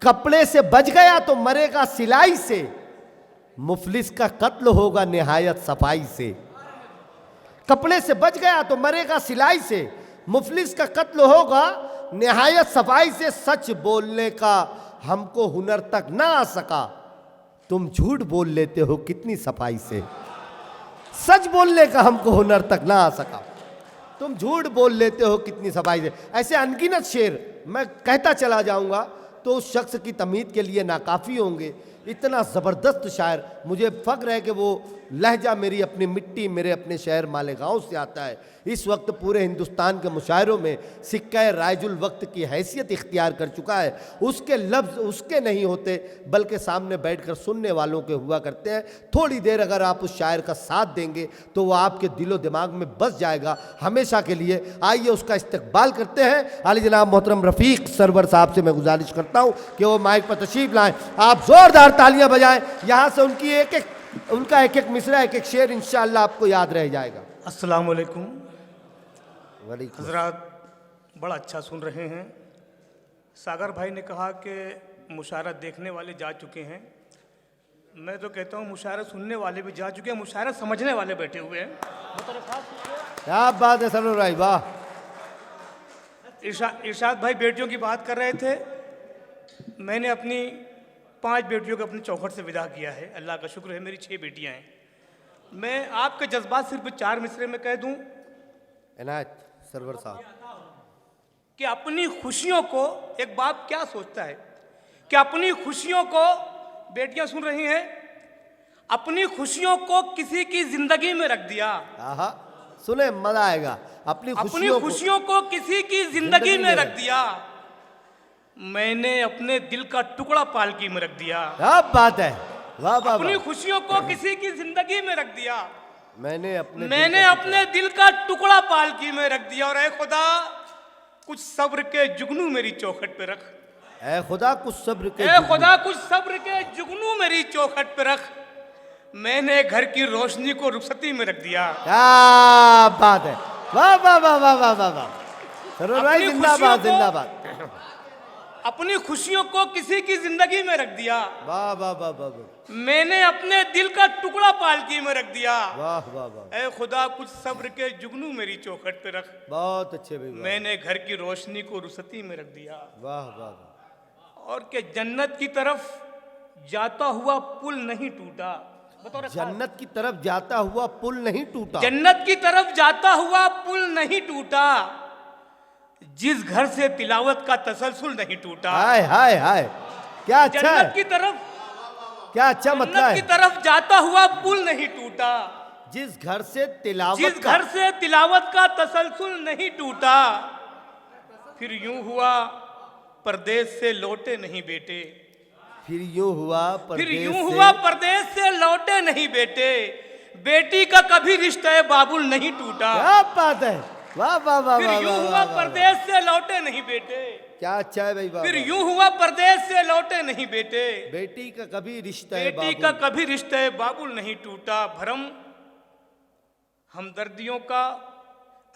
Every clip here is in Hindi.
कपड़े से बच गया तो मरेगा सिलाई से, मुफलिस का कत्ल होगा निहायत सफाई से। कपड़े से बच गया तो मरेगा सिलाई से, मुफलिस का कत्ल होगा निहायत सफाई से। सच बोलने का हमको हुनर तक ना आ सका, तुम झूठ बोल लेते हो कितनी सफाई से। सच बोलने का हमको हुनर तक ना आ सका, तुम झूठ बोल लेते हो कितनी सफाई से। ऐसे अनगिनत शेर मैं कहता चला जाऊंगा तो उस शख्स की तमीद के लिए नाकाफ़ी होंगे। इतना ज़बरदस्त शायर, मुझे फ़ख्र है कि वो लहजा मेरी अपनी मिट्टी, मेरे अपने शहर मालेगांव से आता है। इस वक्त पूरे हिंदुस्तान के मुशायरों में सिक्का राइजुल वक्त की हैसियत इख्तियार कर चुका है। उसके लफ्ज़ उसके नहीं होते बल्कि सामने बैठकर सुनने वालों के हुआ करते हैं। थोड़ी देर अगर आप उस शायर का साथ देंगे तो वो आपके दिलो दिमाग में बस जाएगा हमेशा के लिए। आइए उसका इस्तकबाल करते हैं। आली जनाब मोहतरम रफ़ीक सरवर साहब से मैं गुजारिश करता हूँ कि वो माइक पर तशरीफ़ लाएँ। आप ज़ोरदार तालियां बजाएं। यहाँ से उनका एक एक मिसरा, एक एक शेर इंशाअल्लाह आपको याद रह जाएगा। अस्सलाम वालेकुम वालेकुम। हजरात, बड़ा अच्छा सुन रहे हैं। सागर भाई ने कहा कि मुशायरा देखने वाले जा चुके हैं। मैं तो कहता हूँ मुशायरा सुनने वाले भी जा चुके हैं, मुशायरा समझने वाले बैठे हुए हैं। क्या बात है सरोवर भाई, वाह। इरशाद भाई बेटियों की बात कर रहे थे। मैंने अपनी 5 बेटियों को अपनी चौखट से विदा किया है। अल्लाह का शुक्र है मेरी 6 बेटियां हैं। मैं आपके जज्बात सिर्फ 4 मिसरे में कह दूं इनायत सरवर साहब कि अपनी खुशियों को, एक बाप क्या सोचता है कि अपनी खुशियों को, बेटियां सुन रही हैं, अपनी खुशियों को किसी की जिंदगी में रख दिया। आहा, सुने मजा आएगा। अपनी खुशियों को किसी की जिंदगी में रख दिया। मैंने अपने दिल का टुकड़ा पालकी में रख दिया। क्या बात है, वाह वाह। अपनी खुशियों को किसी की जिंदगी में रख दिया। मैंने अपने दिल का टुकड़ा पालकी में रख दिया। और ऐ खुदा कुछ सब्र के जुगनू मेरी चौखट पे रख। ऐ खुदा कुछ सब्र के ऐ खुदा कुछ सब्र के जुगनू मेरी चौखट पे रख। मैंने घर की रोशनी को रुखसती में रख दिया। क्या बात है, वाह वाह वाह वाह वाह वाह वाह। सरोवर भाई जिंदाबाद जिंदाबाद। अपनी खुशियों को किसी की जिंदगी में रख दिया। वाह वाह वाह वाह। मैंने अपने दिल का टुकड़ा पालकी में रख दिया। वाह वाह वाह। ऐ खुदा कुछ सब्र के जुगनू मेरी चौखट पे रख। बहुत अच्छे भाई। मैंने घर की रोशनी को रुसती में रख दिया। वाह वाह। और के जन्नत की तरफ जाता हुआ पुल नहीं टूटा। जन्नत की तरफ जाता हुआ पुल नहीं टूटा। जन्नत की तरफ जाता हुआ पुल नहीं टूटा। जिस घर से तिलावत का तसलसल नहीं टूटा। हाय हाय हाय, क्या अच्छा है। जन्नत की तरफ, क्या अच्छा मतलब है। जन्नत की तरफ जाता हुआ पुल नहीं टूटा। जिस घर से तिलावत का तसलसल नहीं टूटा। फिर यूं हुआ परदेश से लौटे नहीं बेटे। फिर यूं हुआ परदेश से लौटे नहीं बेटे। बेटी का कभी रिश्ता बाबुल नहीं टूटा। क्या बात है, वाह वाह वाह। फिर यूं हुआ परदेश से लौटे नहीं बेटे। क्या अच्छा है भाई, वाह। फिर यूं हुआ परदेश से लौटे नहीं बेटे। बेटी का कभी रिश्ता बाबुल नहीं टूटा। भरम हमदर्दियों का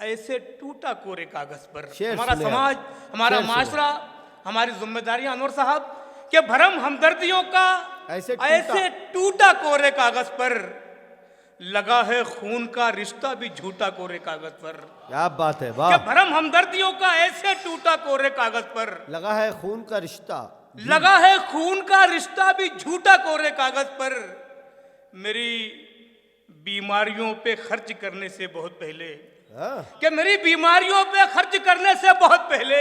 ऐसे टूटा कोरे कागज पर। हमारा समाज, हमारा माशरा, हमारी जिम्मेदारियां अनवर साहब के भरम हमदर्दियों का ऐसे टूटा कोरे कागज पर। लगा है खून का रिश्ता भी झूठा कोरे कागज पर। क्या बात है, वाह। भरम हमदर्दियों का ऐसे टूटा कोरे कागज पर। लगा है खून का रिश्ता, लगा है खून का रिश्ता भी झूठा कोरे कागज पर। मेरी बीमारियों पे खर्च करने से बहुत पहले, कि मेरी बीमारियों पे खर्च करने से बहुत पहले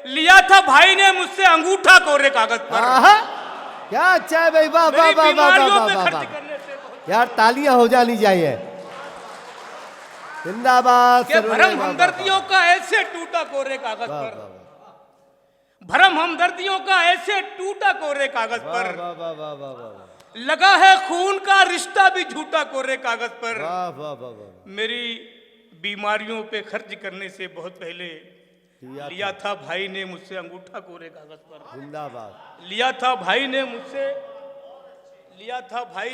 लिया था भाई ने मुझसे अंगूठा कोरे कागज पर। क्या अच्छा है भाई, वाह वाह वाह वाह। यार तालियां हो जानी चाहिए। जिंदाबाद। भरम हमदर्दियों का ऐसे टूटा कोरे कागज पर। भरम हमदर्दियों का ऐसे टूटा कोरे कागज पर। लगा है खून का रिश्ता भी झूठा कोरे कागज पर। मेरी बीमारियों पे खर्च करने से बहुत पहले लिया था भाई ने मुझसे अंगूठा कोरे कागज पर। जिंदाबाद। लिया था भाई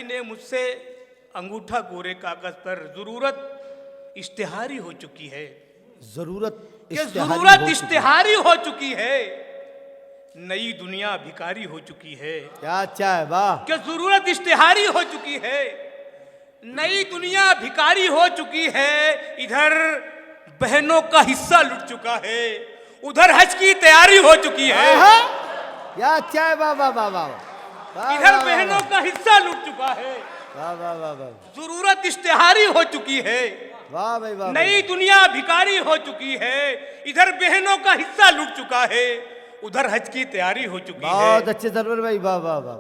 ने मुझसे अंगूठा कोरे कागज पर। जरूरत इश्तिहारी हो चुकी है। जरूरत इश्तिहारी हो चुकी है। नई दुनिया भिखारी हो चुकी है, क्या अच्छा है, वाह। कि जरूरत इश्तिहारी हो चुकी है। नई दुनिया भिखारी हो चुकी है, इधर बहनों का हिस्सा लुट चुका है, उधर हज की तैयारी हो चुकी है। क्या अच्छा है, वाह वाह वाह वाह। इधर बहनों का हिस्सा लुट चुका है, वाह वाह वाह वाह, जरूरत इश्तिहारी हो चुकी है। वाह भाई वाह। नई दुनिया भिखारी हो चुकी है, इधर बहनों का हिस्सा लुट चुका है, उधर हज की तैयारी हो चुकी है। बहुत अच्छे सरवर भाई, वाह वाह वाह।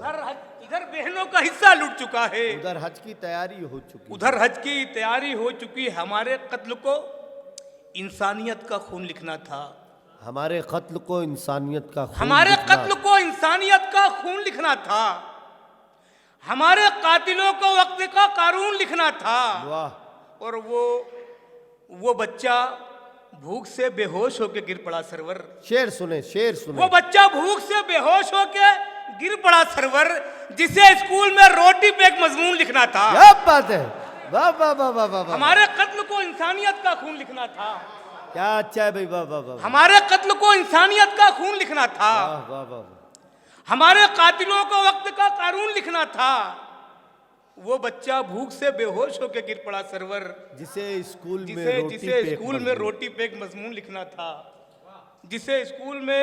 इधर बहनों का हिस्सा लुट चुका है, उधर हज की तैयारी हो चुकी, उधर हज की तैयारी हो चुकी है। हमारे कत्ल को इंसानियत का खून लिखना था, हमारे कत्ल को इंसानियत का खून हमारे लिखना। कत्ल को इंसानियत का खून लिखना था, हमारे कातिलों को वक्त का कानून लिखना था। वाह। और वो बच्चा भूख से बेहोश होके गिर पड़ा सरवर। शेर सुने, शेर सुने। वो बच्चा भूख से बेहोश होके गिर पड़ा सरवर, जिसे स्कूल में रोटी पे एक मजमून लिखना था। क्या बात है, वाह वाह वाह वाह वाह। हमारे कत्ल को इंसानियत का खून लिखना था, क्या अच्छा है भाई, वाह वाह वाह। हमारे कत्ल को इंसानियत का खून लिखना था, वाह वाह वाह। हमारे कातिलों को वक्त का कानून लिखना था। वो बच्चा भूख से बेहोश होकर गिर पड़ा सरवर, जिसे स्कूल में रोटी पे एक मजमून लिखना था, जिसे स्कूल में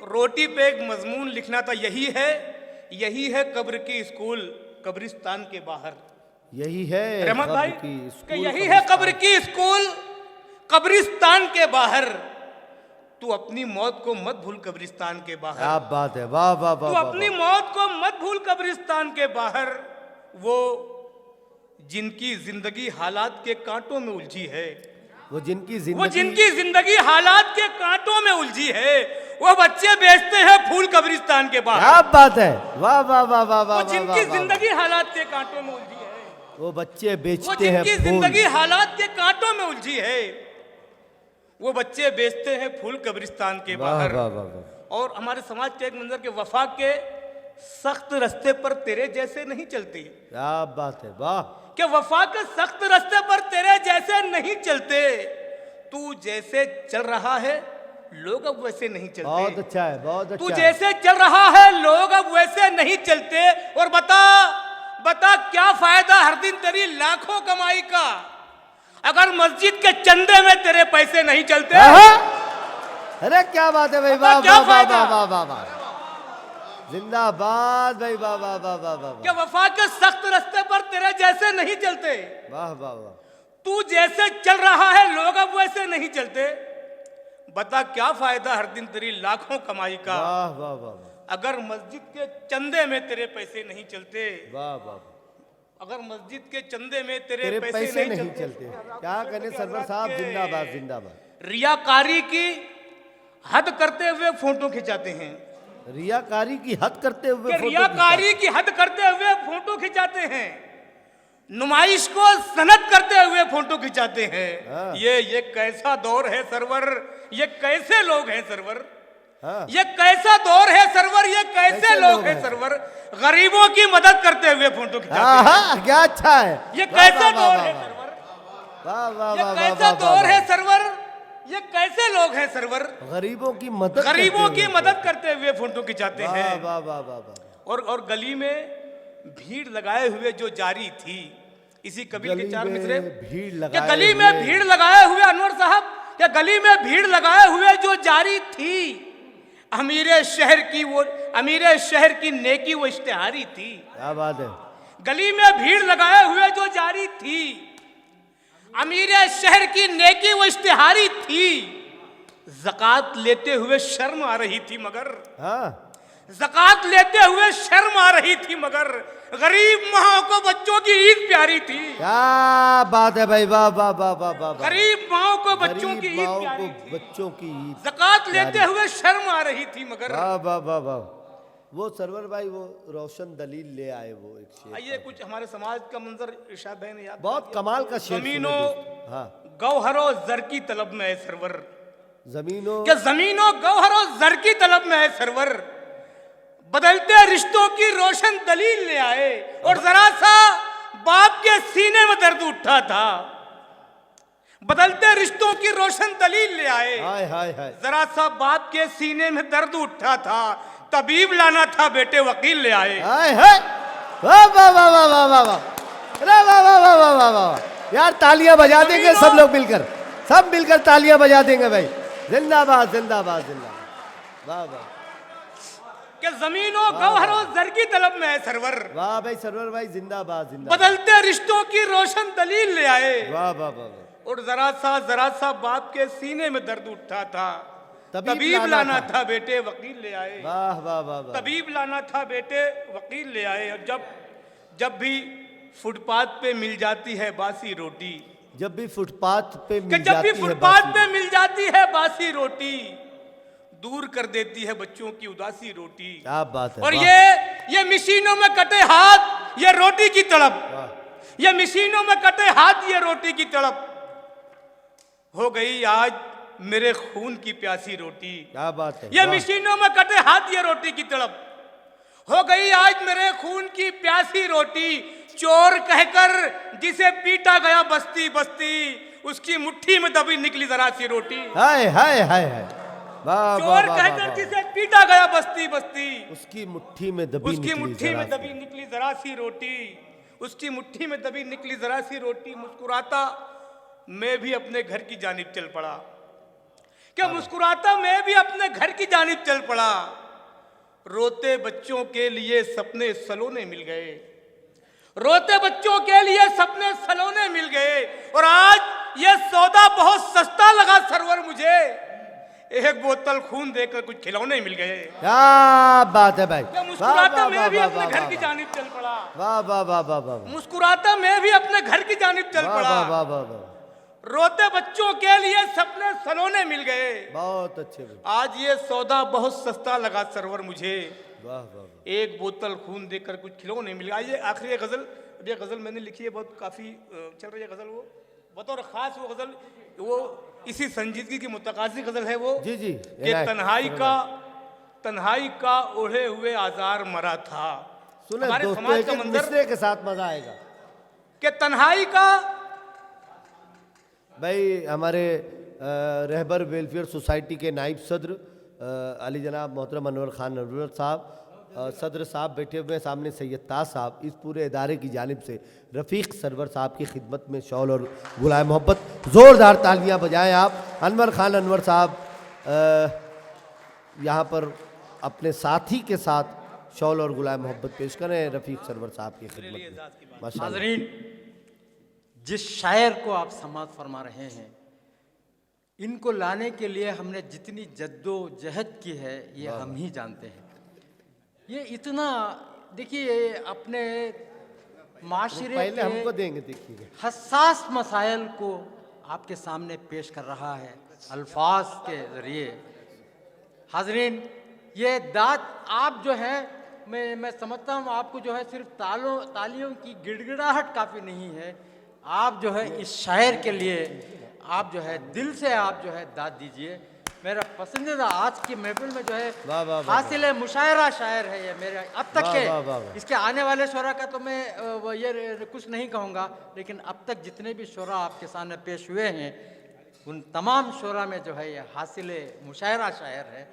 रोटी पे एक मजमून लिखना था। यही है कब्र की स्कूल कब्रिस्तान के बाहर। यही है रहमत भाई कि यही है कब्र की स्कूल कब्रिस्तान के बाहर। तू अपनी मौत को मत भूल कब्रिस्तान के बाहर। क्या बात है, वाह वाह वाह। तू अपनी मौत को मत भूल कब्रिस्तान के बाहर। वो जिनकी जिंदगी हालात के कांटों में उलझी है, वो जिनकी जिंदगी हालात के कांटों में उलझी है, वो बच्चे बेचते हैं फूल कब्रिस्तान के बाहर। क्या बात है, वाह वाह वाह वाह वाह। वो जिनकी जिंदगी हालात के कांटों में उलझी है, वो बच्चे बेचते हैं, जिनकी जिंदगी हालात के कांटों में उलझी है, वो बच्चे बेचते हैं फूल कब्रिस्तान के बाहर। वाह वाह वाह। और हमारे समाज के एक मंजर के वफा के सख्त रास्ते पर तेरे जैसे नहीं चलते। क्या बात है, वाह। कि वफा के सख्त रास्ते पर तेरे जैसे नहीं चलते। तू जैसे चल रहा है लोग अब वैसे नहीं चलते। बहुत अच्छा है, बहुत अच्छा। तू जैसे चल रहा है लोग अब वैसे नहीं चलते। और बता क्या फायदा हर दिन तेरी लाखों कमाई का, अगर मस्जिद के चंदे में तेरे पैसे नहीं चलते। अरे क्या बात है भाई, वाह वाह वाह वाह वाह वाह। जिंदाबाद भाई, वाह वाह वाह वाह वाह। क्या वफा के सख्त रास्ते पर तेरे जैसे नहीं चलते। वाह वाह वाह। तू जैसे चल रहा है लोग अब वैसे नहीं चलते। बता क्या फायदा हर दिन तेरी लाखों कमाई का, वाह वाह वाह। अगर मस्जिद के चंदे में तेरे पैसे नहीं चलते। वाह वाह। अगर मस्जिद के चंदे में तेरे पैसे नहीं चलते। क्या कहने सरवर साहब, जिंदाबाद जिंदाबाद। रियाकारी की हद करते हुए फोटो खिंचाते हैं। रियाकारी की हद करते हुए, रियाकारी की हद करते हुए फोटो खिंचाते हैं। नुमाइश को सनद करते हुए फोटो खिंचाते हैं। ये कैसा दौर है सरवर, ये कैसे लोग हैं सरवर। ये कैसा दौर है सरवर, ये कैसे लोग हैं सरवर। गरीबों की मदद करते हुए फोटो खिंचाते हैं। क्या अच्छा है, ये कैसा दौर है सरवर। वाह वाह ये वाह। कैसा दौर है सरवर, ये कैसे लोग हैं सरवर। गरीबों की मदद करते हुए फोटो खिंचाते हैं। वाह वाह वाह वाह। और गली में भीड़ लगाए हुए जो जारी थी, इसी कबील के चार मित्र गली में भीड़ लगाए हुए अनवर साहब, या गली में भीड़ लगाए हुए जो जारी थी, अमीरे शहर की नेकी वो इश्तिहारी थी। क्या बात है। गली में भीड़ लगाए हुए जो जारी थी, अमीरे शहर की नेकी वो इश्तिहारी थी। ज़कात लेते हुए शर्म आ रही थी मगर, ज़कात लेते हुए शर्म आ रही थी मगर, गरीब माँ को बच्चों की ईद प्यारी थी। क्या बात है भाई, वाह वाह वाह वाह वाह। गरीब माँ को बच्चों की ईद प्यारी थी। बच्चों की ईद, ज़कात लेते हुए शर्म आ रही थी मगर। वाह वाह वाह वाह। वो सरवर भाई वो रोशन दलील ले आए, वो एक शेर। आइए कुछ हमारे समाज का मंजर इरशाद भाई ने याद, बहुत कमाल का शेर। जमीनों गौहरो जर की तलब में है सरवर। जमीनों गौहरो जर की तलब में है सरवर। बदलते रिश्तों की रोशन दलील ले आए, और जरा सा बाप के सीने में दर्द उठा था। बदलते रिश्तों की रोशन दलील ले आए। हाय हाय हाय। जरा सा बाप के सीने में दर्द उठा था, तबीब लाना था, बेटे वकील ले आए। हाय हाय। वाह वाह वाह वाह वाह वाह वाह। अरे वाह वाह वाह वाह वाह वाह। यार तालियां बजा देंगे सब लोग मिलकर, सब मिलकर तालियां बजा देंगे भाई। जिंदाबाद जिंदाबाद जिंदाबाद। वाह वाह। कि जमीनों गौहरों जर की तलब में है सरवर। वाह भाई सरवर भाई जिंदाबाद जिंदाबाद। बदलते रिश्तों की रोशन दलील ले आए। वाह वाह वाह वाह। और जरा सा बाप के सीने में दर्द उठा था, तबीब लाना था, बेटे वकील ले आए। वाह वाह वाह वाह। तबीब लाना था, बेटे वकील ले आए। और जब भी फुटपाथ पे मिल जाती है बासी रोटी, जब भी फुटपाथ पे कि मिल जब भी जाती है फुटपाथ पे बासी, मिल जाती है बासी रोटी, दूर कर देती है बच्चों की उदासी रोटी। क्या बात है। और वाह। ये मशीनों में कटे हाथ, ये रोटी की तड़प, वाह। ये मशीनों में कटे हाथ, ये रोटी की तड़प। हो गई आज मेरे खून की प्यासी रोटी। क्या बात है। ये वाह। मशीनों में कटे हाथ, ये रोटी की तड़प। हो गई आज मेरे खून की प्यासी रोटी। चोर कहकर जिसे पीटा गया बस्ती बस्ती, उसकी मुट्ठी में दबी निकली जरा सी रोटी। हाय हाय हाय हाय। वाह चोर कहकर जिसे पीटा गया बस्ती बस्ती, उसकी मुट्ठी में दबी उसकी मुट्ठी में जरा दबी निकली जरा सी रोटी। उसकी मुट्ठी में दबी निकली जरा सी रोटी। मुस्कुराता मैं भी अपने घर की जानिब चल पड़ा। क्या मुस्कुराता मैं भी अपने घर की जानिब चल पड़ा। रोते बच्चों के लिए सपने सलोने मिल गए, रोते बच्चों के लिए सपने सलोने मिल गए। और आज ये सौदा बहुत सस्ता लगा सरवर मुझे, एक बोतल खून देकर कुछ खिलौने मिल गए। क्या बात है भाई। क्या मुस्कुराता मैं भी अपने घर की जानिब चल पड़ा। वाह वाह वाह वाह वाह। मुस्कुराता मैं भी अपने घर की जानिब चल वाह पड़ा। वाह वाह वाह वाह। रोते बच्चों के लिए सपने सलोने मिल गए। बहुत अच्छे भाई। आज ये सौदा बहुत सस्ता लगा सरवर मुझे, वाह वाह वाह। एक बोतल खून देकर कुछ खिलौने मिल गए। आइए आखिरी गजल, ये गजल मैंने लिखी है, बहुत काफी चल रही है गजल। वो बतौर खास वो गजल, वो इसी संजीदगी की मुतकाजी गजल है वो। जी जी। कि तन्हाई का ओढ़े हुए आजार मरा था। सुने हमारे दोस्तों, समाज एक का एक मंजर मिसरे के साथ मजा आएगा कि तन्हाई का। भाई हमारे रहबर वेलफेयर सोसाइटी के नाइब सदर अली जनाब मोहतरम अनवर खान अनवर साहब, सदर साहब बैठे हुए हैं सामने, सैयद ताज साहब, इस पूरे इदारे की जानिब से रफ़ीक सरवर साहब की खिदमत में शॉल और गुलाए मोहब्बत, ज़ोरदार तालियां बजाएं आप। अनवर खान अनवर साहब यहाँ पर अपने साथी के साथ शॉल और गुलाए मोहब्बत पेश करें रफ़ीक सरवर साहब की खिदमत में। माशाअल्लाह। नाज़रीन, जिस शायर को आप समाअत फरमा रहे हैं, इनको लाने के लिए हमने जितनी जद्दोजहद की है ये हम ही जानते हैं। ये इतना देखिए अपने माशरे पहले के हमको देंगे, देखिए हसास मसाइल को आपके सामने पेश कर रहा है अल्फाज के ज़रिए। हाज़रीन, ये दाद आप जो है, मैं समझता हूँ आपको जो है सिर्फ तालियों की गिड़गिड़ाहट काफ़ी नहीं है। आप जो है इस शायर के लिए आप जो है दिल से आप जो है दाद दीजिए। मेरा पसंदीदा आज की महफिल में जो है हासिल मुशायरा शायर है ये मेरे अब तक के। इसके आने वाले शोरा का तो मैं ये कुछ नहीं कहूँगा, लेकिन अब तक जितने भी शोरा आपके सामने पेश हुए हैं उन तमाम शोरा में जो है ये हासिल मुशायरा शायर है।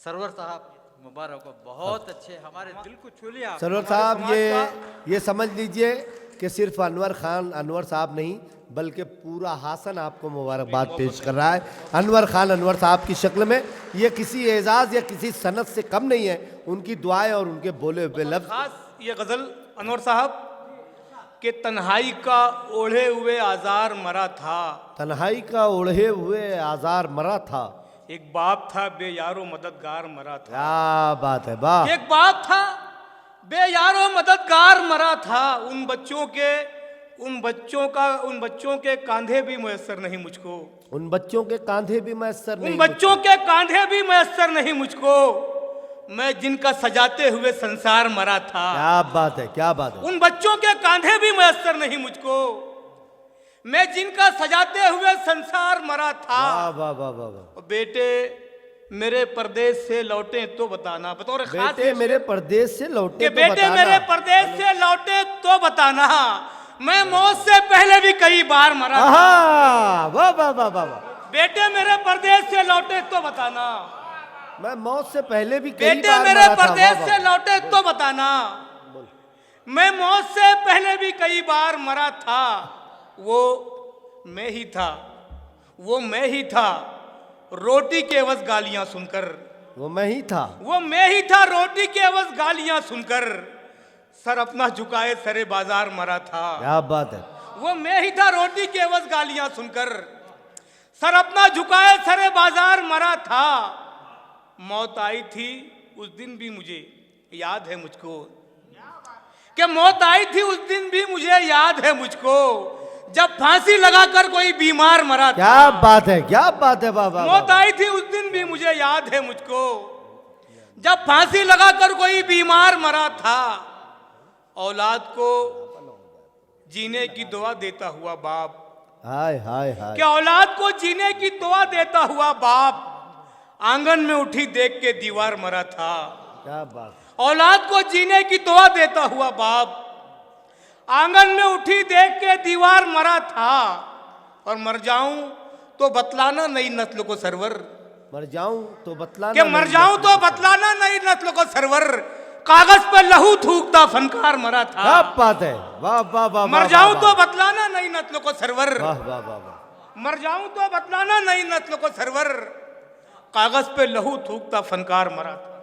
सरवर साहब मुबारक हो, बहुत अच्छे, हमारे दिल को छू लिया। सरवर साहब ये समझ लीजिए कि सिर्फ अनवर खान अनवर साहब नहीं बल्कि पूरा हासन आपको मुबारकबाद पेश कर रहा है अनवर खान अनवर साहब की शक्ल में। ये किसी एजाज़ या किसी सनत से कम नहीं है, उनकी दुआएं और उनके बोले हुए लफ्ज़। खास ये गजल अनवर साहब के तन्हाई का ओढ़े हुए आजार मरा था। तन्हाई का ओढ़े हुए आजार मरा था, एक बाप था बेयारो मददगार मरा था। क्या बात है, वाह। एक बाप था बेयारो मददगार मरा था। उन बच्चों के कांधे भी मुयस्सर नहीं मुझको। उन बच्चों के कांधे भी मैसर नहीं, उन बच्चों के कांधे भी मुयस्सर नहीं मुझको। मैं जिनका सजाते हुए संसार मरा था। क्या बात है, क्या बात है। उन बच्चों के कांधे भी मुयस्सर नहीं मुझको। मैं जिनका सजाते हुए संसार मरा था। वाह वाह वाह वाह। बेटे मेरे परदेश से लौटे तो बताना। बतौर खास बेटे मेरे परदेश से लौटे कि तो बेटे बताना। मेरे परदेश से लौटे तो बताना। मैं मौत से पहले भी कई बार मरा था। आहा, वाह वाह वाह वाह वाह। बेटे मेरे परदेश से लौटे तो बताना, मैं मौत से पहले भी कई बेटे बार मेरे मरा था, परदेश वाह, से लौटे तो बताना, मैं मौत से पहले भी कई बार मरा था। वो मैं ही था, वो मैं ही था, रोटी के एवज गालियां सुनकर, वो मैं ही था। वो मैं ही था, रोटी के एवज गालियां सुनकर, सर अपना झुकाए सरे बाजार मरा था। क्या बात है। वो मैं ही था, रोटी के एवज गालियां सुनकर, सर अपना झुकाए सरे बाजार मरा था। मौत आई थी उस दिन भी मुझे याद है मुझको, कि मौत आई थी उस दिन भी मुझे याद है मुझको, जब फांसी लगाकर कोई बीमार मरा था। क्या बात है, क्या बात है, वाह वाह मौत वाह। आई थी उस दिन भी मुझे याद है मुझको, जब फांसी लगाकर कोई बीमार मरा था। औलाद को जीने की दुआ देता हुआ बाप, हाय हाय हाय। कि औलाद को जीने की दुआ देता हुआ बाप, आंगन में उठी देख के दीवार मरा था। क्या बात। औलाद को जीने की दुआ देता हुआ बाप, आंगन में उठी देख के दीवार मरा था। और मर जाऊं तो बतलाना नई नस्ल को सरवर, मर जाऊं तो बतलाना, कि मर जाऊं तो बतलाना नई नस्ल को सरवर, कागज पर लहू थूकता फनकार मरा था। क्या बात है, वाह वाह वाह। मर जाऊं तो बतलाना नई नस्ल को सरवर, वाह वाह वाह वाह। मर जाऊं तो बतलाना नई नस्ल को सरवर, कागज पे लहू थूकता फनकार मरा था।